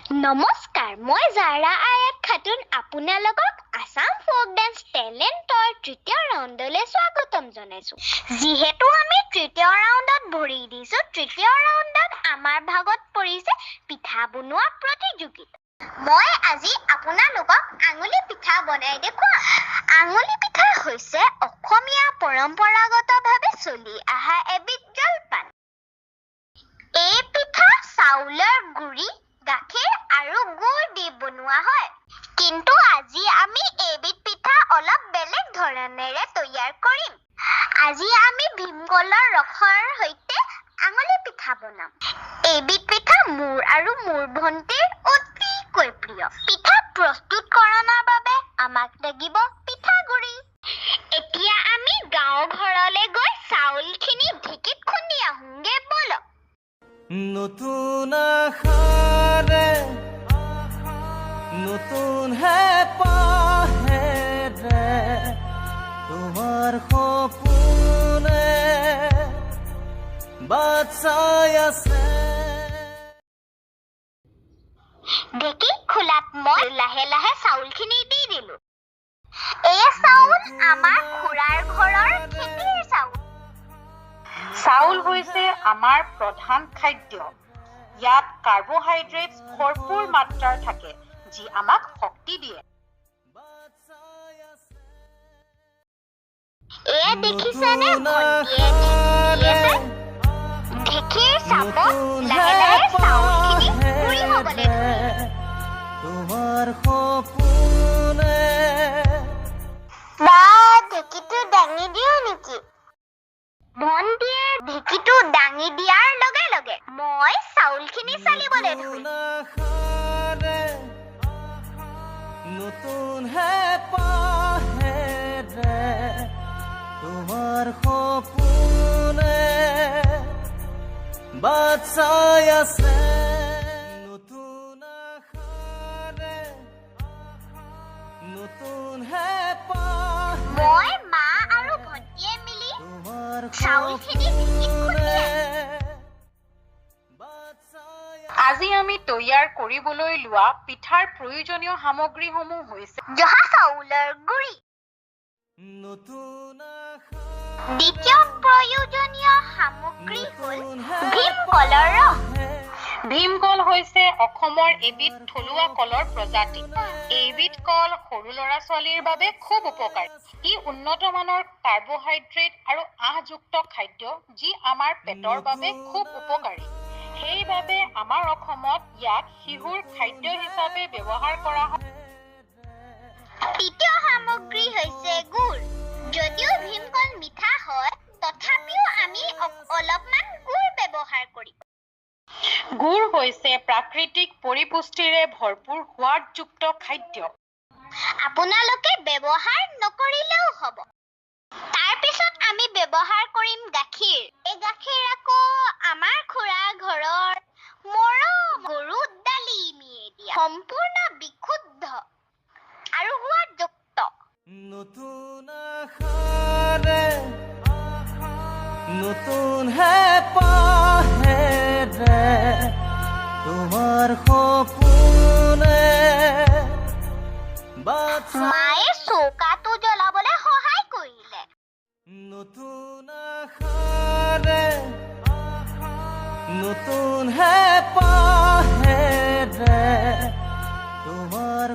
নমস্কাৰ, মই জাৰা আয়াত খাতুন আপোনালোকক আসাম ফোক ডান্স টেলেণ্টৰ তৃতীয় ৰাউণ্ডলৈ স্বাগতম জনাইছো। যিহেতু আমি তৃতীয় ৰাউণ্ডত ভৰি দিছো, তৃতীয় ৰাউণ্ডত আমাৰ ভাগত পৰিছে পিঠা বনোৱা প্ৰতিযোগিতা। মই আজি আপোনালোকক আঙুলি পিঠা বনাই দেখুৱাম। আঙুলি পিঠা হৈছে অসমীয়া পৰম্পৰাগতভাৱে চলি অহা এবিধ জলপান। এই পিঠা চাউলৰ গুৰি, গাখীৰ আৰু গুড় দি বনোৱা হয়। কিন্তু আজি আমি এইবিধ পিঠা অলপ বেলেগ ধৰণেৰে তৈয়াৰ কৰিম। আজি আমি ভীমকলৰ ৰসৰ সৈতে আঙুলি পিঠা বনাম। এইবিধ পিঠা মোৰ আৰু মোৰ ভণ্টিৰ অতিকৈ প্ৰিয়। পিঠা প্ৰস্তুতকৰণৰ বাবে আমাক লাগিব পিঠাগুৰি। এতিয়া আমি গাঁও ঘৰলৈ গৈ চাউলখিনি ঢেঁকীত খুন্দি আহোঁগে বলক। নতুন আশাৰে নতুন হেঁপাহেৰে তোমাৰ সপোনে বাট চাই আছে। ঢেঁকী খোলাত মই লাহে লাহে চাউলখিনি দি দিলো। এই চাউল আমাৰ খুৰাৰ ঘৰৰ খেতিৰ চাউল। চাউল হৈছে আমাৰ প্ৰধান খাদ্য। ইয়াত কাৰ্বহাইড্ৰেট ভৰপূৰ মাত্ৰাৰ থাকে, যি আমাক শক্তি দিয়ে। এয়া দেখিছেনে ভণ্টিয়ে ঢেঁকীৰ চাপত লাহে লাহে চাউলখিনি গুৰি হ'বলৈ ধৰিলে। তোমাৰ সপোনে বা ঢেঁকীটো দাঙি দিওঁ নেকি? ভণ্টিয়ে ঢেঁকীটো দাঙি দিয়াৰ লগে লগে মই চাউলখিনি চালিবলৈ ধৰিলো। নতুন হেঁপাহেৰে তোমাৰ সপোনে বাট চাই আছে। নতুন আশাৰে নতুন হেঁপাহেৰে মই, মা আৰু ভণ্টিয়ে মিলি চাউলখিনি ঢেঁকীত খুন্দিলে। আজি আমি তৈয়াৰ কৰিবলৈ লোৱা পিঠাৰ প্ৰয়োজনীয় সামগ্ৰীসমূহ হৈছে জহা চাউলৰ গুৰি। নতুন দ্বিতীয় প্ৰয়োজনীয় সামগ্ৰী হ'ল ভীমকলৰ ৰস। ভীমকল হৈছে অসমৰ এবিধ থলুৱা কলৰ প্ৰজাতি। এইবিধ কল সৰু ল'ৰা-ছোৱালীৰ বাবে খুব উপকাৰী। ই উন্নত মানৰ কাৰ্বহাইড্ৰেট আৰু আঁহযুক্ত খাদ্য, যি আমাৰ পেটৰ বাবে খুব উপকাৰী। সেইবাবে আমাৰ অসমত ইয়াক শিশুৰ খাদ্য হিচাপে ব্যৱহাৰ কৰা হয়। তৃতীয় সামগ্ৰী হৈছে গুড়। যদিও ভীমকল মিঠা হয়, তথাপিও আমি অলপমান গুড় ব্যৱহাৰ কৰিম। গুড় হৈছে প্ৰাকৃতিক পৰিপুষ্টিৰে ভৰপূৰ সোৱাদযুক্ত খাদ্য। আপোনালোকে ব্যৱহাৰ নকৰিলেও হ'ব। তাৰ পিছত আমি ব্যৱহাৰ কৰিম গাখীৰ। এই গাখীৰ আকৌ আমাৰ খুৰাৰ ঘৰৰ মৰম গৰু ডালিমিয়ে দিয়া, সম্পূৰ্ণ বিশুদ্ধ আৰু সোৱাদযুক্ত। নতুন আশাৰে নতুন হেঁপাহেৰে তোমাৰ সপোনে বাট মায়ে চৌকাটো জ্বলাবলৈ সহায় কৰিলে। নতুন আশাৰে নতুন হেঁপাহেৰে তোমাৰ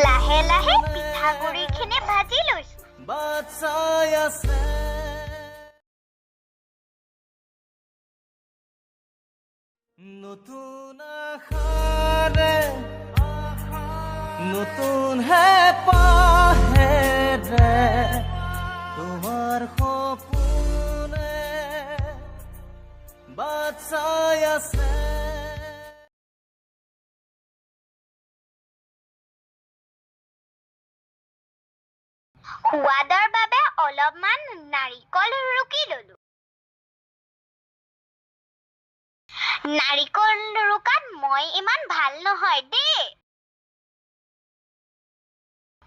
লাহে লাহে পিঠাগুড়িখিনি ভাজি লৈছো। বাট চাই আছে। নতুন আশাৰে নতুন হেঁপাহেৰে তোমাৰ সপোনে বাট চাই আছে। সোৱাদৰ বাবে অলপমান নাৰিকল ৰুকি ললো। নাৰিকল ৰুকাত মই ইমান ভাল নহয় দেই।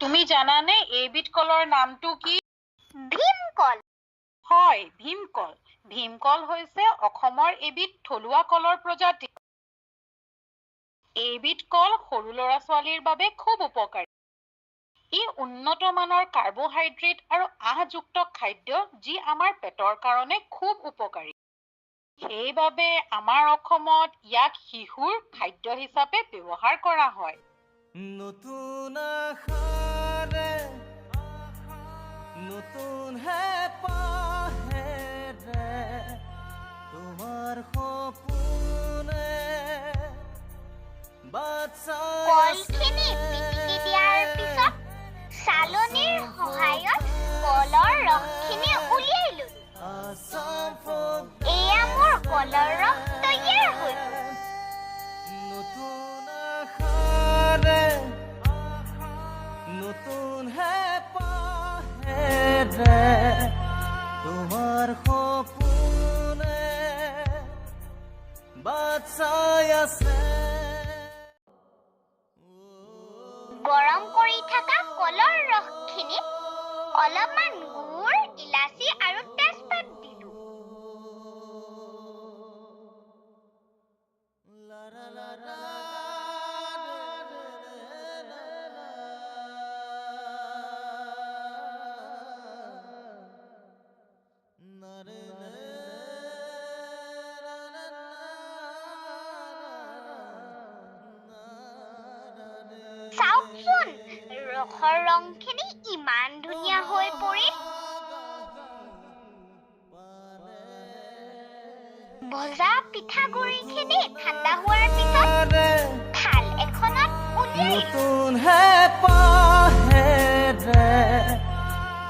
তুমি জানানে এইবিধ কলৰ নামটো কি? ভীমকল। হয়, ভীমকল। ভীমকল হৈছে অসমৰ এবিধ থলুৱা কলৰ প্ৰজাতি। এইবিধ কল সৰু ল'ৰা-ছোৱালীৰ বাবে খুব উপকাৰী। ই উন্নত মানৰ কাৰ্বহাইড্ৰেট আৰু আঁহযুক্ত খাদ্য যি আমাৰ পেটৰ কাৰণে খুব উপকাৰী। সেইবাবে আমাৰ অসমত ইয়াক শিশুৰ খাদ্য হিচাপে ব্যৱহাৰ কৰা হয়। নতুন আশাৰে নতুন হেঁপাহেৰে তোমাৰ সপোনে বাট চাই কলখিনি পিটিকি দিয়াৰ পিছত চালনীৰ সহায়ত কলৰ ৰসখিনি উলিয়াই ললো। আসাম folk এয়া মোৰ কলৰ ৰস তৈয়াৰ হৈ গ'ল। নতুন আশাৰে নতুন হেঁপাহেৰে তোমাৰ সপোনে বাট চাই আছে। গৰম কৰি থকা কলৰ ৰসখিনিত অলপমান গুড়, ইলাচি আৰু তেজপাত দিলো। চাওকচোন, ৰসৰ ৰংখিনি ইমান ধুনীয়া হৈ পৰিল। ভজা পিঠাগুড়িখিনি ঠাণ্ডা হোৱাৰ পিছত থাল এখনত উলিয়াই নতুন হেঁপাহেৰে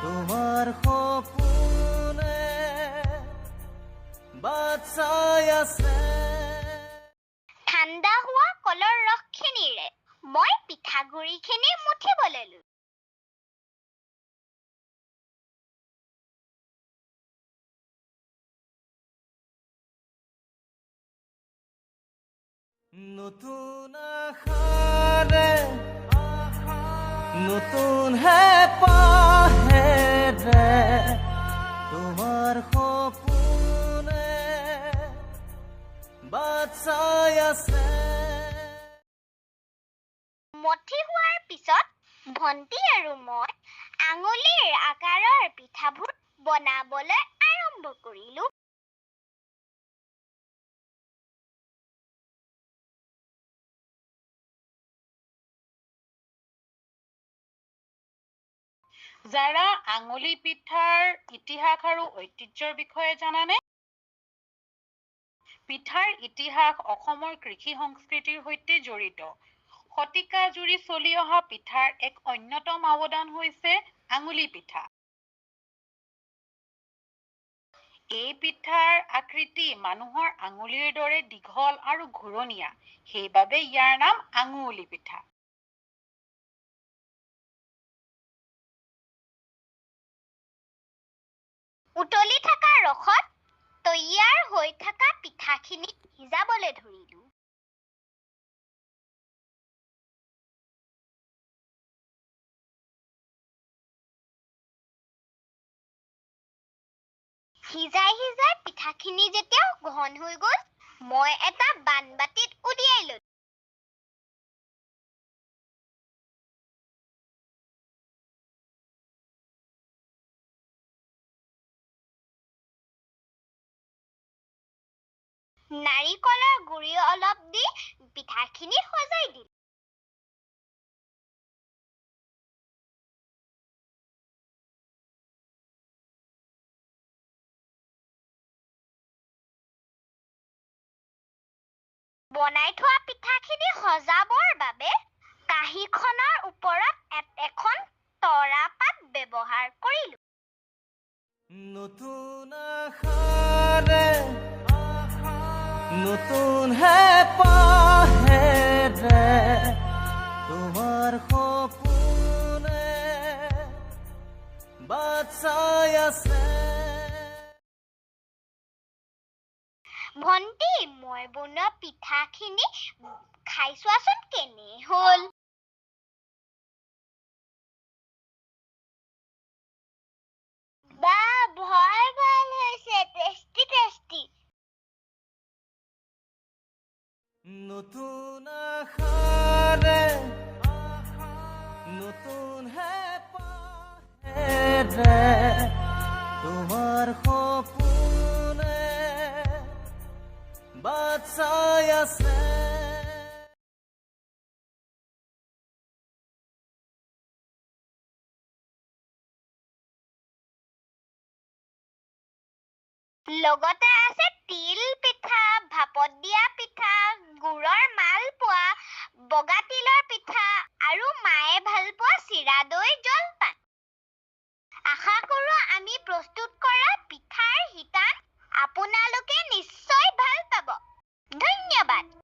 তোমাৰ সপোনে বাট চাই আছে। ঠাণ্ডা হোৱা কলৰ ৰসখিনিৰে মই পিঠাগুড়িখিনি মুঠিবলৈ ললো। নতুন আশাৰে নতুন হেঁপাহেৰে তোমাৰ সপোনে বাট চাই আছে। মঠি হোৱাৰ পিছত ভণ্টি আৰু মই আঙুলিৰ আকাৰৰ পিঠাবোৰ বনাবলৈ আৰম্ভ কৰিলো। যাৰা আঙুলি পিঠাৰ ইতিহাস আৰু ঐতিহ্যৰ বিষয়ে জানানে? পিঠাৰ ইতিহাস অসমৰ কৃষি সংস্কৃতিৰ সৈতে জড়িত। শতিকা জুৰি চলি অহা পিঠাৰ এক অন্যতম অৱদান হৈছে আঙুলি পিঠা। এই পিঠাৰ আকৃতি মানুহৰ আঙুলিৰ দৰে দীঘল আৰু ঘূৰণীয়া, সেইবাবে ইয়াৰ নাম আঙুলি পিঠা। উতলি থকা ৰসত তৈয়াৰ হৈ থকা পিঠাখিনি সিজাবলৈ ধৰিলো। সিজাই সিজাই পিঠাখিনি যেতিয়া ঘন হৈ গ'ল, মই এটা বানবাটিত উলিয়াই ললো। নাৰিকলৰ গুৰি অলপ দি পিঠাখিনি সজাই দিলো। বনাই থোৱা পিঠাখিনি সজাবৰ বাবে কাঁহীখনৰ ওপৰত এখন তৰাপাত ব্যৱহাৰ কৰিলো। নতুন আশাৰে নতুন হেঁপাহেৰে তোমাৰ সপোনে বাট চাই আছে। ভণ্টি, মই বনোৱা পিঠাখিনি খাই চোৱাচোন কেনে হ'ল। বা ভয় ভাল হৈছে, টেষ্টি টেষ্টি। নতুন আশা চাই আছে লগতে আছে তিল পিঠা, ভাপত দিয়া পিঠা, গুড়ৰ মালপোৱা, বগা তিলৰ পিঠা আৰু মায়ে ভাল পোৱা চিৰা দৈ জলপান। আশা কৰোঁ আমি প্ৰস্তুত কৰা পিঠাৰ শিতান আপোনালোকে নিশ্চয় ভাল পাব। ধন্যবাদ।